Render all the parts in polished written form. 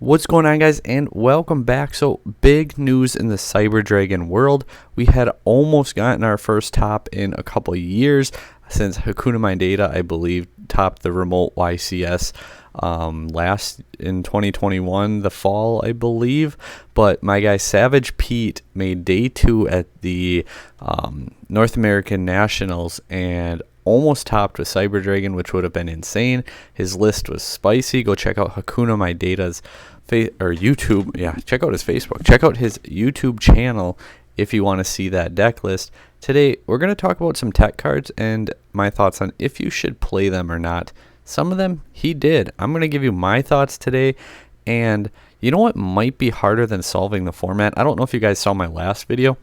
What's going on, guys, and welcome back. So big news in the Cyber Dragon world. We had almost gotten our first top in a couple years since Hakuna Matata, I believe, topped the remote YCS last in 2021, the fall, I believe. But my guy Savage Pete made day 2 at the North American Nationals and almost topped with Cyber Dragon, which would have been insane. His list was spicy. Go check out Hakuna Matata's YouTube. Yeah, check out his Facebook. Check out his YouTube channel if you want to see that deck list. Today, we're going to talk about some tech cards and my thoughts on if you should play them or not. Some of them he did. I'm going to give you my thoughts today. And you know what might be harder than solving the format? I don't know if you guys saw my last video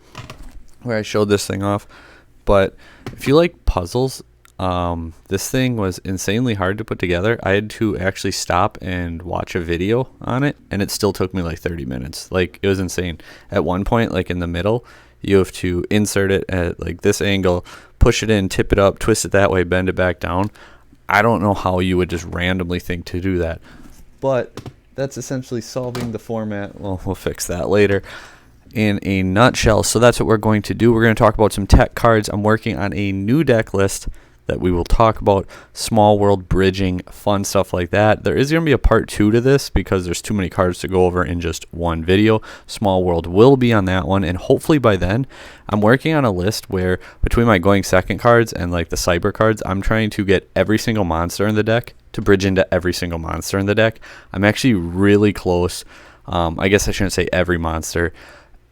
where I showed this thing off, but if you like puzzles, this thing was insanely hard to put together. I had to actually stop and watch a video on it, and it still took me like 30 minutes. Like, it was insane. At one point, like in the middle, you have to insert it at like this angle, push it in, tip it up, twist it that way, bend it back down. I don't know how you would just randomly think to do that, but that's essentially solving the format. Well, we'll fix that later in a nutshell. So that's what we're going to do. We're going to talk about some tech cards. I'm working on a new deck list that we will talk about, small world bridging, fun stuff like that. There is going to be a part 2 to this because there's too many cards to go over in just one video. Small world will be on that one, and hopefully by then I'm working on a list where between my going second cards and like the cyber cards, I'm trying to get every single monster in the deck to bridge into every single monster in the deck. I'm actually really close. I guess I shouldn't say every monster.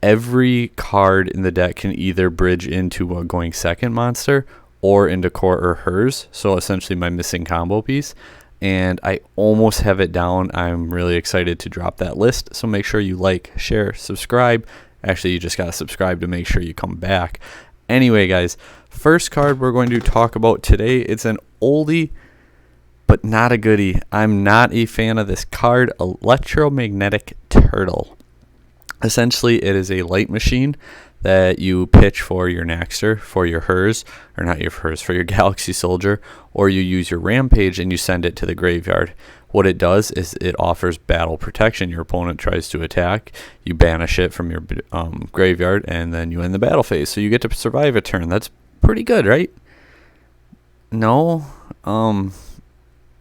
Every card in the deck can either bridge into a going second monster or into core or hers, so essentially my missing combo piece, and I almost have it down. I'm really excited to drop that list, so make sure you like, share, subscribe. Actually, you just gotta subscribe to make sure you come back. Anyway, guys, first card we're going to talk about today, it's an oldie but not a goodie. I'm not a fan of this card, Electromagnetic Turtle. Essentially, it is a light machine that you pitch for your Naxter, for your hers, or not your hers, for your Galaxy Soldier, or you use your Rampage and you send it to the graveyard. What it does is it offers battle protection. Your opponent tries to attack, you banish it from your graveyard, and then you end the battle phase. So you get to survive a turn. That's pretty good, right? No?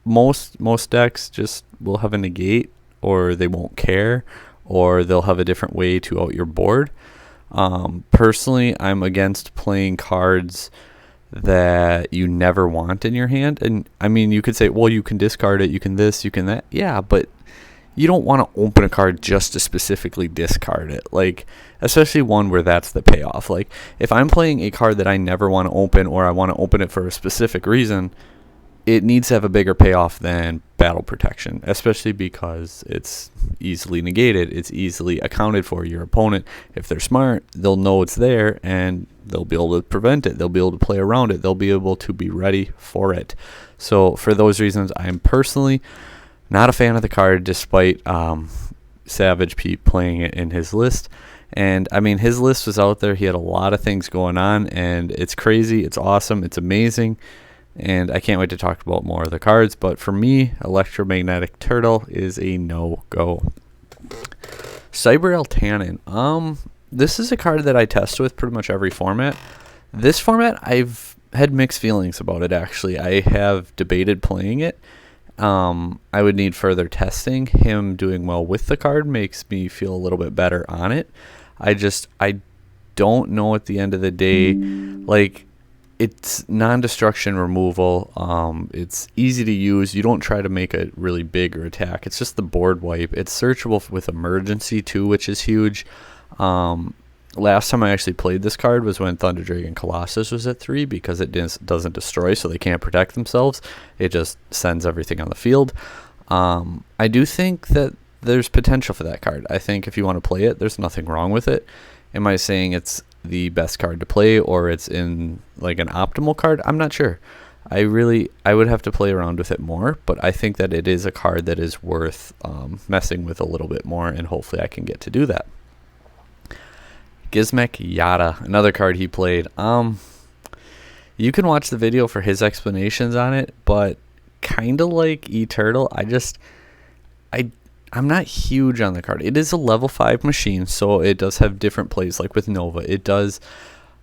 Most decks just will have a negate, or they won't care, or they'll have a different way to out your board. Personally, I'm against playing cards that you never want in your hand. And I mean, you could say, well, you can discard it, you can this, you can that. Yeah, but you don't want to open a card just to specifically discard it. Like, especially one where that's the payoff. Like, if I'm playing a card that I never want to open, or I want to open it for a specific reason, it needs to have a bigger payoff than battle protection, especially because it's easily negated. It's easily accounted for. Your opponent, if they're smart, they'll know it's there and they'll be able to prevent it. They'll be able to play around it. They'll be able to be ready for it. So for those reasons, I'm personally not a fan of the card, despite Savage Pete playing it in his list. And I mean, his list was out there. He had a lot of things going on, and it's crazy. It's awesome. It's amazing. And I can't wait to talk about more of the cards. But for me, Electromagnetic Turtle is a no-go. Cyber Eltanin. This is a card that I test with pretty much every format. This format, I've had mixed feelings about it, actually. I have debated playing it. I would need further testing. Him doing well with the card makes me feel a little bit better on it. I don't know at the end of the day. Like, it's non-destruction removal. It's easy to use. You don't try to make a really big attack. It's just the board wipe. It's searchable with emergency too, which is huge. Last time I actually played this card was when Thunder Dragon Colossus was at 3, because it doesn't destroy, so they can't protect themselves. It just sends everything on the field. I do think that there's potential for that card. I think if you want to play it, there's nothing wrong with it. Am I saying it's the best card to play, or it's in like an optimal card? I'm not sure. I would have to play around with it more, but I think that it is a card that is worth messing with a little bit more, and hopefully I can get to do that. Gimmicky, another card he played. You can watch the video for his explanations on it, but kind of like E-Turtle, I'm not huge on the card. It is a level 5 machine, so it does have different plays. Like with Nova, it does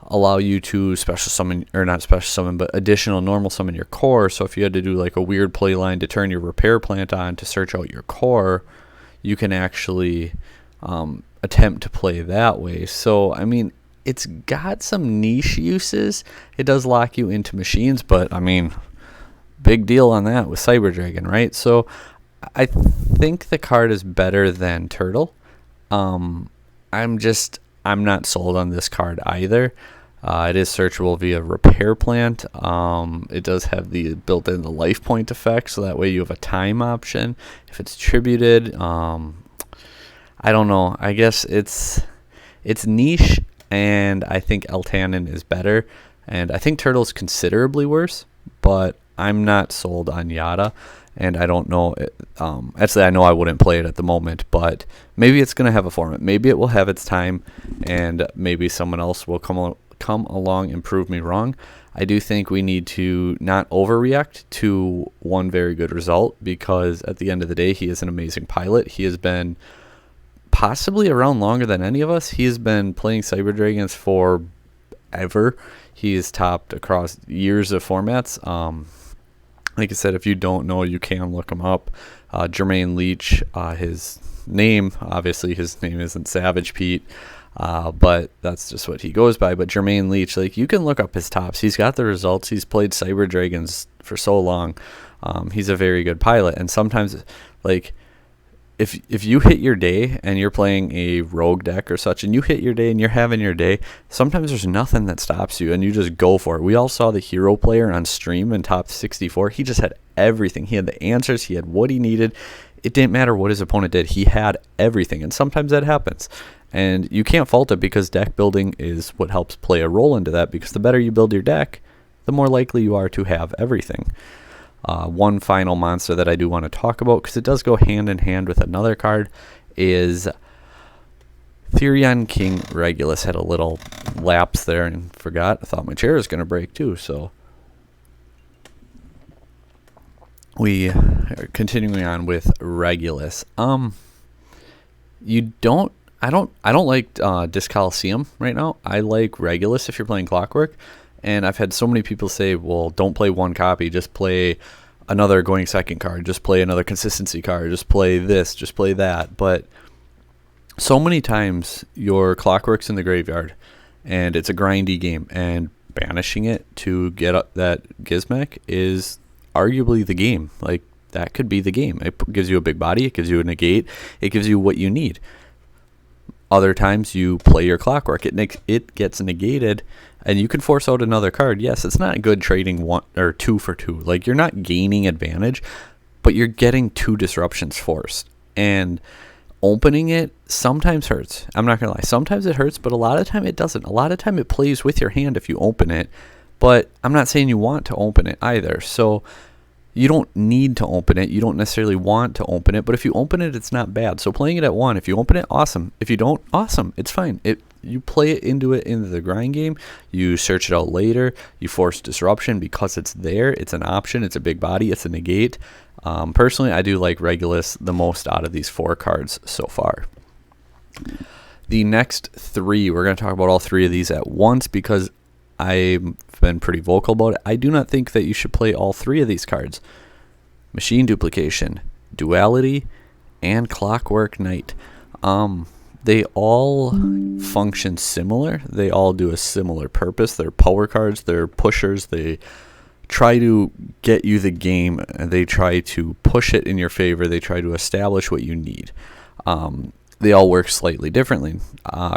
allow you to special summon, or not special summon, but additional normal summon your core. So if you had to do like a weird play line to turn your repair plant on to search out your core, you can actually attempt to play that way. So I mean, it's got some niche uses. It does lock you into machines, but I mean, big deal on that with Cyber Dragon, right? So I think the card is better than Turtle. I'm not sold on this card either. It is searchable via repair plant. It does have the built-in the life point effect, so that way you have a time option. If it's tributed, I don't know. I guess it's niche, and I think Eltanin is better, and I think Turtle's considerably worse, but I'm not sold on Yada. And I don't know. Actually, I know I wouldn't play it at the moment, but maybe it's going to have a format. Maybe it will have its time, and maybe someone else will come along and prove me wrong. I do think we need to not overreact to one very good result, because at the end of the day, he is an amazing pilot. He has been possibly around longer than any of us. He has been playing Cyber Dragons forever. He is topped across years of formats. Like I said, if you don't know, you can look him up. Jermaine Leach, his name, obviously his name isn't Savage Pete, but that's just what he goes by. But Jermaine Leach, like, you can look up his tops. He's got the results. He's played Cyber Dragons for so long. He's a very good pilot. And sometimes, like, if you hit your day and you're playing a rogue deck or such, and you hit your day and you're having your day, sometimes there's nothing that stops you and you just go for it. We all saw the hero player on stream in top 64. He just had everything. He had the answers. He had what he needed. It didn't matter what his opponent did. He had everything. And sometimes that happens. And you can't fault it, because deck building is what helps play a role into that, because the better you build your deck, the more likely you are to have everything. One final monster that I do want to talk about, because it does go hand in hand with another card, is Therion King Regulus. Had a little lapse there and forgot. I thought my chair was going to break too, so we are continuing on with Regulus. I don't like Disc Coliseum right now. I like Regulus if you're playing Clockwork. And I've had so many people say, well, don't play one copy, just play another going second card, just play another consistency card, just play this, just play that. But so many times your Clockwork's in the graveyard and it's a grindy game, and banishing it to get up that Gimmicky is arguably the game. Like, that could be the game. It gives you a big body, it gives you a negate, it gives you what you need. Other times you play your Clockwork, it gets negated, and you can force out another card. Yes, it's not good trading one or two for two. Like, you're not gaining advantage, but you're getting two disruptions forced. And opening it sometimes hurts. I'm not going to lie. Sometimes it hurts, but a lot of the time it doesn't. A lot of the time it plays with your hand if you open it, but I'm not saying you want to open it either. So you don't need to open it. You don't necessarily want to open it, but if you open it, it's not bad. So playing it at 1, if you open it, awesome. If you don't, awesome. It's fine. You play it into the grind game. You search it out later. You force disruption because it's there. It's an option. It's a big body. It's a negate. Personally, I do like Regulus the most out of these 4 cards so far. The next 3, we're going to talk about all 3 of these at once, because I've been pretty vocal about it. I do not think that you should play all 3 of these cards. Machine Duplication, Duality, and Clockwork Knight. They all function similar. They all do a similar purpose. They're power cards. They're pushers. They try to get you the game. They try to push it in your favor. They try to establish what you need. They all work slightly differently.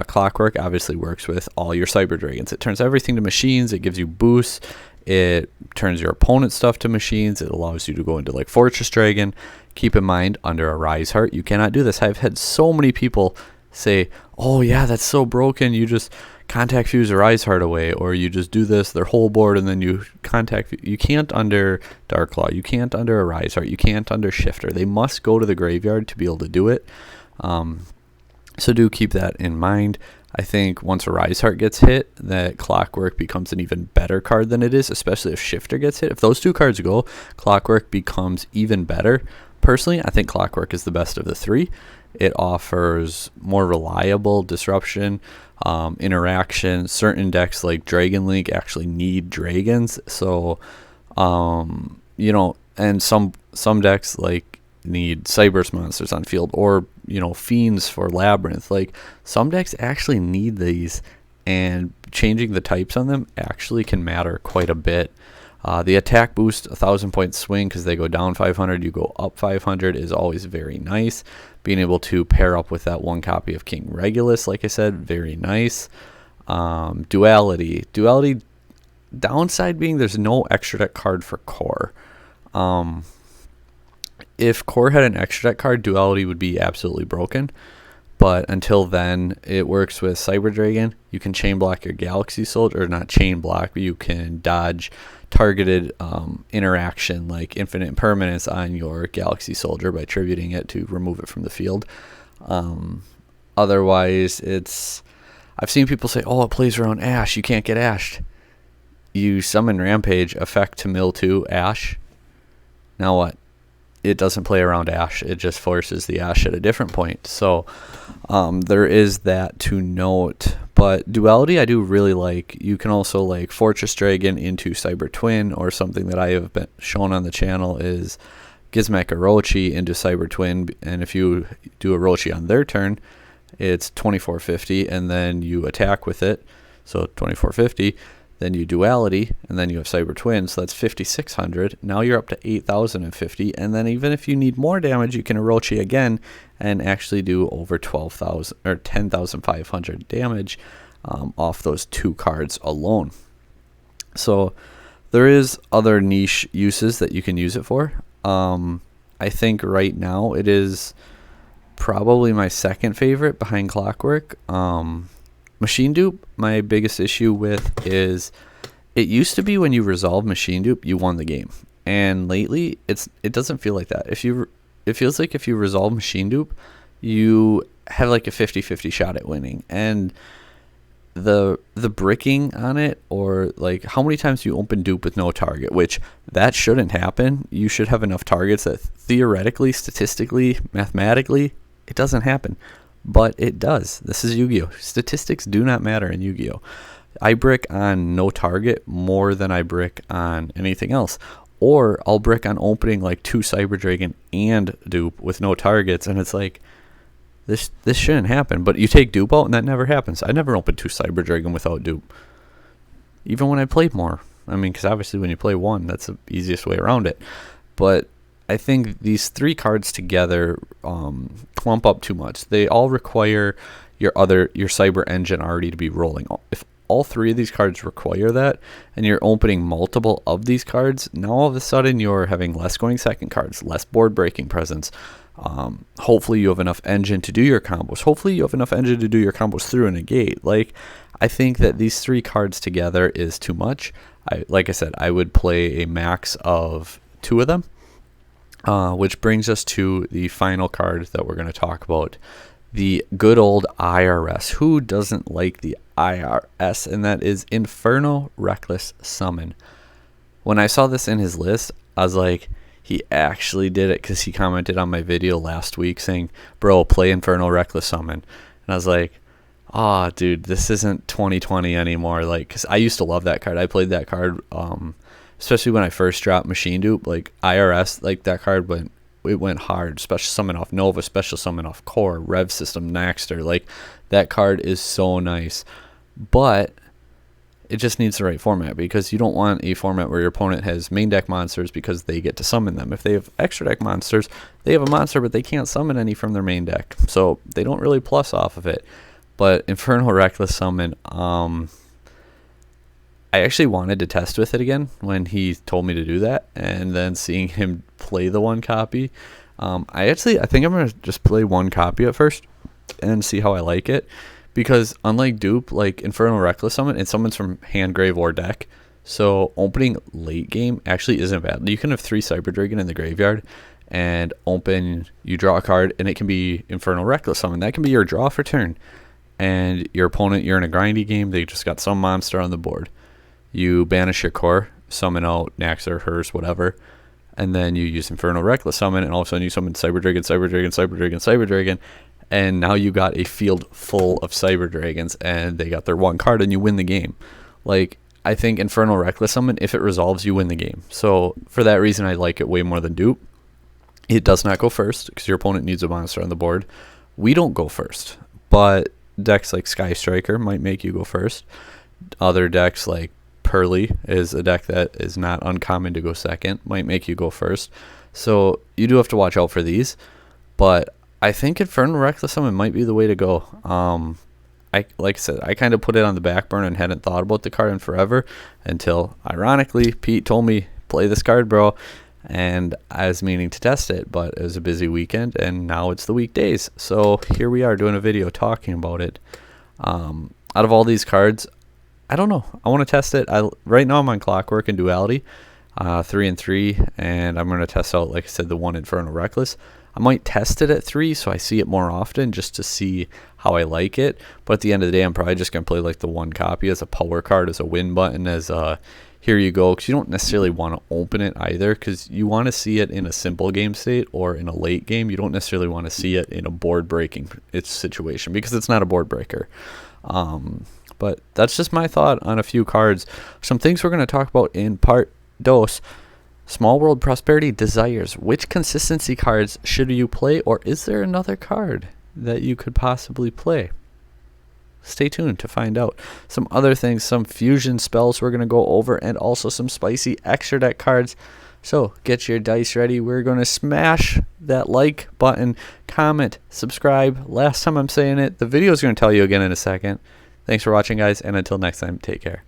Clockwork obviously works with all your Cyber Dragons. It turns everything to machines. It gives you boosts. It turns your opponent's stuff to machines. It allows you to go into like Fortress Dragon. Keep in mind, under a Rise Heart, you cannot do this. I've had so many people say, oh yeah, that's so broken. You just contact fuse a Rise Heart away, or you just do this, their whole board, and then you contact. You can't under Dark Claw. You can't under a Rise Heart. You can't under Shifter. They must go to the graveyard to be able to do it. So do keep that in mind. I think once a Rise Heart gets hit, that Clockwork becomes an even better card than it is, especially if Shifter gets hit. If those 2 cards go, Clockwork becomes even better. Personally, I think Clockwork is the best of the three. It offers more reliable disruption, interaction. Certain decks like Dragon Link actually need dragons, so and some decks like need Cyberse monsters on field, or fiends for Labyrinth. Like, some decks actually need these, and changing the types on them actually can matter quite a bit. The attack boost, 1,000-point swing, because they go down 500, you go up 500, is always very nice. Being able to pair up with that one copy of King Regulus, like I said, very nice. Duality, downside being there's no extra deck card for Core. If Core had an extra deck card, Duality would be absolutely broken. But until then, it works with Cyber Dragon. You can chain block your Galaxy Soldier, or not chain block, but you can dodge targeted interaction like infinite impermanence on your Galaxy Soldier by tributing it to remove it from the field. Otherwise, I've seen people say, oh, it plays around Ash, you can't get Ashed. You summon Rampage, effect to mill 2, Ash. Now what? It doesn't play around Ash. It just forces the Ash at a different point. So there is that to note. But Duality I do really like. You can also like Fortress Dragon into Cyber Twin, or something that I have been shown on the channel is Gizmek Orochi into Cyber Twin. And if you do Orochi on their turn, it's 2450, and then you attack with it. So 2450. Then you Duality, and then you have Cyber Twin, so that's 5,600. Now you're up to 8,050, and then even if you need more damage, you can Orochi again and actually do over 12,000 or 10,500 damage off those two cards alone. So there is other niche uses that you can use it for. I think right now it is probably my second favorite behind Clockwork. Machine Dupe, my biggest issue with is it used to be when you resolve Machine Dupe, you won the game. And lately, it doesn't feel like that. It feels like if you resolve Machine Dupe, you have like a 50-50 shot at winning. And the bricking on it, or like how many times you open Dupe with no target, which that shouldn't happen. You should have enough targets that theoretically, statistically, mathematically, it doesn't happen. But it does. This is Yu-Gi-Oh! Statistics do not matter in Yu-Gi-Oh! I brick on no target more than I brick on anything else. Or I'll brick on opening like 2 Cyber Dragon and Dupe with no targets, and it's like, this shouldn't happen. But you take Dupe out and that never happens. I never opened 2 Cyber Dragon without Dupe. Even when I played more. I mean, because obviously when you play 1, that's the easiest way around it. But I think these 3 cards together clump up too much. They all require your Cyber Engine already to be rolling. If all 3 of these cards require that, and you're opening multiple of these cards, now all of a sudden you're having less going second cards, less board breaking presence. Hopefully you have enough engine to do your combos. Hopefully you have enough engine to do your combos through a negate. Like, I think that these 3 cards together is too much. Like I said, I would play a max of 2 of them. Which brings us to the final card that we're going to talk about, the good old IRS. Who doesn't like the IRS? And that is Inferno Reckless Summon. When I saw this in his list, I was like, he actually did it, because he commented on my video last week saying, bro, play Inferno Reckless Summon. And I was like, oh, dude, this isn't 2020 anymore. Like, because I used to love that card. I played that card especially when I first dropped Machine Dupe. Like, IRS, like, that card went hard. Special summon off Nova, special summon off Core, Rev System, Naxter. Like, that card is so nice. But it just needs the right format, because you don't want a format where your opponent has main deck monsters because they get to summon them. If they have extra deck monsters, they have a monster, but they can't summon any from their main deck. So they don't really plus off of it. But Inferno Reckless Summon, I actually wanted to test with it again when he told me to do that, and then seeing him play the 1 copy. I think I'm going to just play 1 copy at first and see how I like it, because unlike Dupe, like Inferno Reckless Summon, it summons from hand, grave, or deck. So opening late game actually isn't bad. You can have 3 Cyber Dragon in the graveyard and you draw a card, and it can be Inferno Reckless Summon. That can be your draw for turn. And your opponent, you're in a grindy game, they just got some monster on the board. You banish your Core, summon out Naxer, Hearse, whatever, and then you use Inferno Reckless Summon, and all of a sudden you summon Cyber Dragon, Cyber Dragon, Cyber Dragon, Cyber Dragon, and now you got a field full of Cyber Dragons, and they got their one card, and you win the game. Like, I think Inferno Reckless Summon, if it resolves, you win the game. So for that reason, I like it way more than Dupe. It does not go first, because your opponent needs a monster on the board. We don't go first, but decks like Sky Striker might make you go first. Other decks like Pearly is a deck that is not uncommon to go second, might make you go first. So you do have to watch out for these, but I think Inferno Reckless Summon might be the way to go. Like I said, I kind of put it on the back burner and hadn't thought about the card in forever until, ironically, Pete told me, play this card, bro. And I was meaning to test it, but it was a busy weekend, and now it's the weekdays. So here we are doing a video talking about it. Out of all these cards, I don't know. I want to test it. Right now I'm on Clockwork and Duality, 3 and 3, and I'm going to test out, like I said, the one Inferno Reckless. I might test it at 3 so I see it more often just to see how I like it. But at the end of the day, I'm probably just going to play like the one copy as a power card, as a win button, as a here you go. Because you don't necessarily want to open it either, because you want to see it in a simple game state or in a late game. You don't necessarily want to see it in a board breaking situation, because it's not a board breaker. But that's just my thought on a few cards. Some things we're going to talk about in part dos. Small World Prosperity Desires. Which consistency cards should you play, or is there another card that you could possibly play? Stay tuned to find out. Some other things, some fusion spells we're going to go over, and also some spicy extra deck cards. So get your dice ready. We're going to smash that like button, comment, subscribe. Last time I'm saying it. The video is going to tell you again in a second. Thanks for watching, guys, and until next time, take care.